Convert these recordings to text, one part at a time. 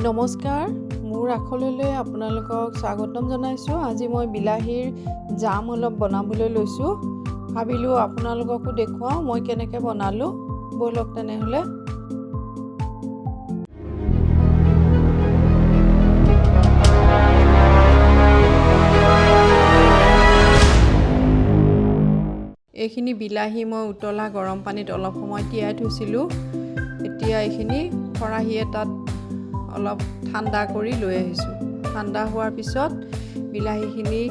নমস্কাৰ, মোৰ আখললৈ আপোনালোকক স্বাগতম জনাইছোঁ। আজি মই বিলাহীৰ জাম অলপ বনাবলৈ লৈছোঁ। ভাবিলোঁ আপোনালোককো দেখুৱাওঁ মই কেনেকৈ বনালোঁ। ব'লক তেনেহ'লে। এইখিনি বিলাহী মই উতলা গৰম পানীত অলপ সময় তিয়াই থৈছিলোঁ। এতিয়া এইখিনি খৰাহী এটাত অলপ ঠাণ্ডা কৰি লৈ আহিছোঁ। ঠাণ্ডা হোৱাৰ পিছত বিলাহীখিনি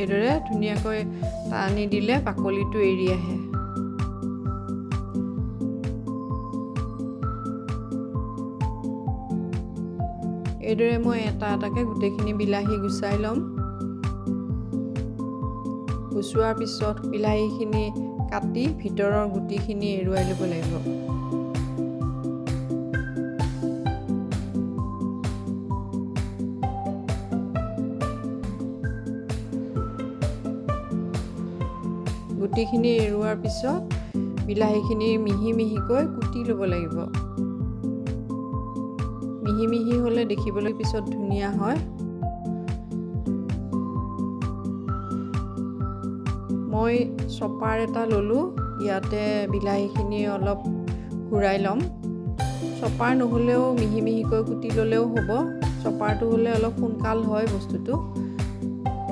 এইদৰে ধুনীয়াকৈ টানি দিলে বাকলিটো এৰি আহে। এইদৰে মই এটা এটাকৈ গোটেইখিনি বিলাহী গুচাই ল'ম। গুচোৱাৰ পিছত বিলাহীখিনি কাটি ভিতৰৰ গুটিখিনি এৰুৱাই ল'ব লাগিব। গুটিখিনি এৰুৱাৰ পিছত বিলাহীখিনি মিহি মিহিকৈ কুটি ল'ব লাগিব। মিহি মিহি হ'লে দেখিবলৈ পিছত ধুনীয়া হয়। মই চপাৰ এটা ল'লোঁ। ইয়াতে বিলাহীখিনি অলপ ঘূৰাই ল'ম। চপাৰ নহ'লেও মিহি মিহিকৈ কুটি ল'লেও হ'ব। চপাৰটো হ'লে অলপ সোনকাল হয় বস্তুটো,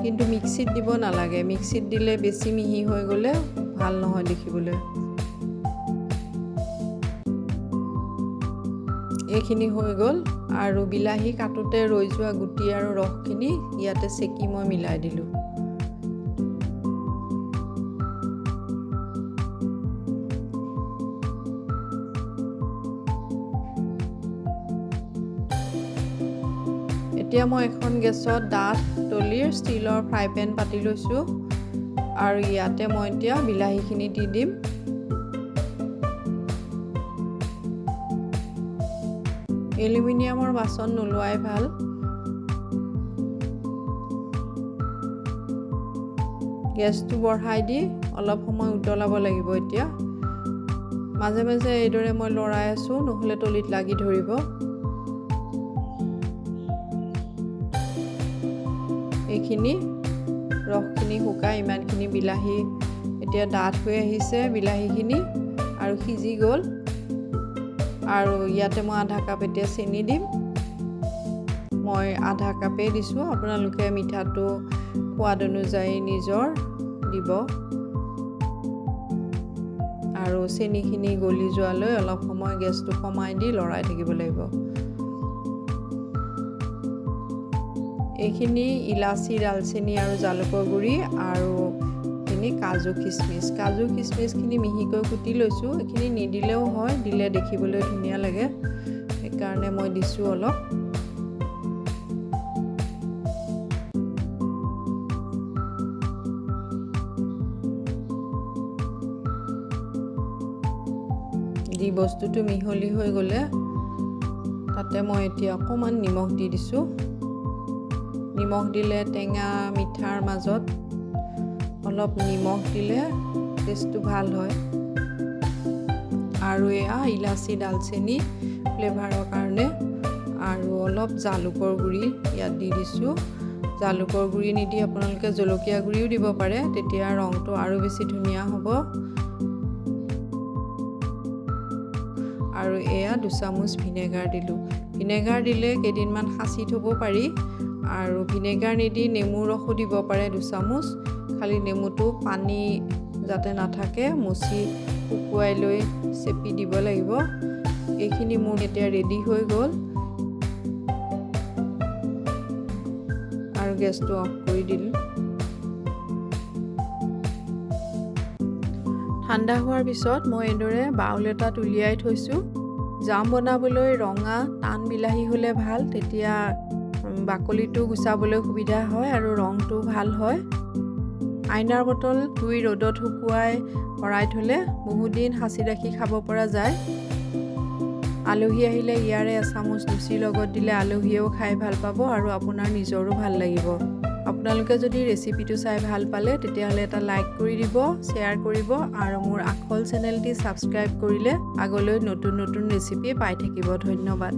কিন্তু মিক্সিত দিব নালাগে। মিক্সিত দিলে বেছি মিহি হৈ গ'লে ভাল নহয় দেখিবলৈ। এইখিনি হৈ গ'ল আৰু বিলাহী কাটোতে ৰৈ যোৱা গুটি আৰু ৰসখিনি ইয়াতে চেকি মই মিলাই দিলোঁ। এতিয়া মই এখন গেছত ডাঠ তলিৰ ষ্টীলৰ ফ্ৰাই পেন পাতি লৈছোঁ আৰু ইয়াতে মই এতিয়া বিলাহীখিনি দি দিম। এলুমিনিয়ামৰ বাচন নোলোৱাই ভাল। গেছটো বঢ়াই দি অলপ সময় উতলাব লাগিব। এতিয়া মাজে মাজে এইদৰে মই লৰাই আছোঁ, নহ'লে তলিত লাগি ধৰিব। এইখিনি ৰসখিনি শুকাই ইমানখিনি বিলাহী এতিয়া ডাঠ হৈ আহিছে বিলাহীখিনি আৰু সিজি গ'ল। আৰু ইয়াতে মই আধা কাপ এতিয়া চেনি দিম। মই আধা কাপেই দিছোঁ, আপোনালোকে মিঠাটো সোৱাদ অনুযায়ী নিজৰ দিব। আৰু চেনিখিনি গলি যোৱালৈ অলপ সময় গেছটো কমাই দি লৰাই থাকিব লাগিব। এইখিনি ইলাচি, ডালচেনি আৰু জালুকৰ গুড়ি আৰু এইখিনি কাজু কিচমিচখিনি মিহিকৈ কুটি লৈছোঁ। এইখিনি নিদিলেও হয়, দিলে দেখিবলৈ ধুনীয়া লাগে, সেইকাৰণে মই দিছোঁ অলপ। দি বস্তুটো মিহলি হৈ গ'লে তাতে মই এতিয়া অকণমান নিমখ দি দিছোঁ। নিমখ দিলে টেঙা মিঠাৰ মাজত অলপ নিমখ দিলে টেষ্টটো ভাল হয়। আৰু এয়া ইলাচি, ডালচেনি ফ্লেভাৰৰ কাৰণে আৰু অলপ জালুকৰ গুড়ি ইয়াত দি দিছোঁ। জালুকৰ গুড়ি নিদি আপোনালোকে জলকীয়া গুড়িও দিব পাৰে, তেতিয়া ৰংটো আৰু বেছি ধুনীয়া হ'ব। আৰু এয়া 2 চামুচ ভিনেগাৰ দিলোঁ। ভিনেগাৰ দিলে কেইদিনমান সাঁচি থ'ব পাৰি। আৰু ভিনেগাৰ নিদি নেমু ৰসো দিব পাৰে 2 চামুচ। খালি নেমুটো পানী যাতে নাথাকে মুচি শুকুৱাই লৈ চেপি দিব লাগিব। এইখিনি মোৰ এতিয়া ৰেডি হৈ গ'ল আৰু গেছটো অফ কৰি দিলোঁ। ঠাণ্ডা হোৱাৰ পিছত মই এইদৰে বাউল এটাত উলিয়াই থৈছোঁ। জাম বনাবলৈ ৰঙা টান বিলাহী হ'লে ভাল, তেতিয়া বাকলিটো গুচাবলৈ সুবিধা হয় আৰু ৰংটো ভাল হয়। আইনাৰ বটল ধুই ৰ'দত শুকুৱাই ভৰাই থ'লে বহুদিন সাঁচি ৰাখি খাব পৰা যায়। আলহী আহিলে ইয়াৰে এচামুচ লুচিৰ লগত দিলে আলহীয়েও খাই ভাল পাব আৰু আপোনাৰ নিজৰো ভাল লাগিব। আপোনালোকে যদি ৰেচিপিটো চাই ভাল পালে তেতিয়াহ'লে এটা লাইক কৰি দিব, শ্বেয়াৰ কৰিব আৰু মোৰ আখল চেনেলটি ছাবস্ক্ৰাইব কৰিলে আগলৈ নতুন নতুন ৰেচিপি পাই থাকিব। ধন্যবাদ।